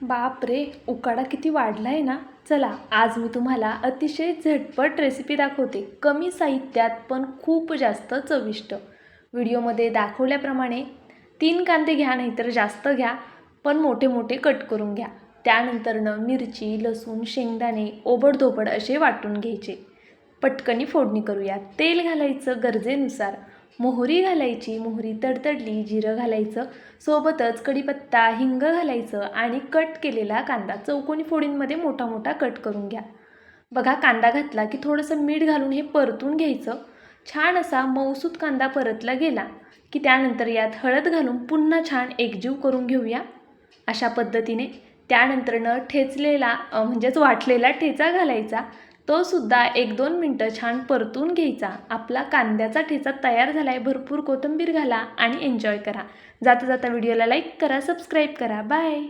बाप रे, उकाडा किती वाढला आहे ना. चला आज मी तुम्हाला अतिशय झटपट रेसिपी दाखवते, कमी साहित्यात पण खूप जास्त चविष्ट. व्हिडिओमध्ये दाखवल्याप्रमाणे 3 कांदे घ्या, नाहीतर जास्त घ्या, पण मोठे मोठे कट करून घ्या. त्यानंतरनं मिरची, लसूण, शेंगदाणे ओबडधोबड असे वाटून घ्यायचे. पटकनी फोडणी करूया. तेल घालायचं गरजेनुसार, मोहरी घालायची, मोहरी तडतडली, जिरं घालायचं, सोबतच कढीपत्ता, हिंग घालायचं आणि कट केलेला कांदा चौकोनी फोडींमध्ये मोठा मोठा कट करून घ्या. बघा, कांदा घातला की थोडंसं मीठ घालून हे परतून घ्यायचं. छान असा मऊसूत कांदा परतला गेला की त्यानंतर यात हळद घालून पुन्हा छान एकजीव करून घेऊया अशा पद्धतीने. त्यानंतरनं ठेचलेला म्हणजेच वाटलेला ठेचा घालायचा, तो सुद्धा 1-2 मिनटं छान परतून घ्यायचा. आपला कांद्याचा ठेचा तयार झाला आहे. भरपूर कोथिंबीर घाला आणि एन्जॉय करा. जाता जाता व्हिडिओला लाईक करा, सबस्क्राईब करा. बाय.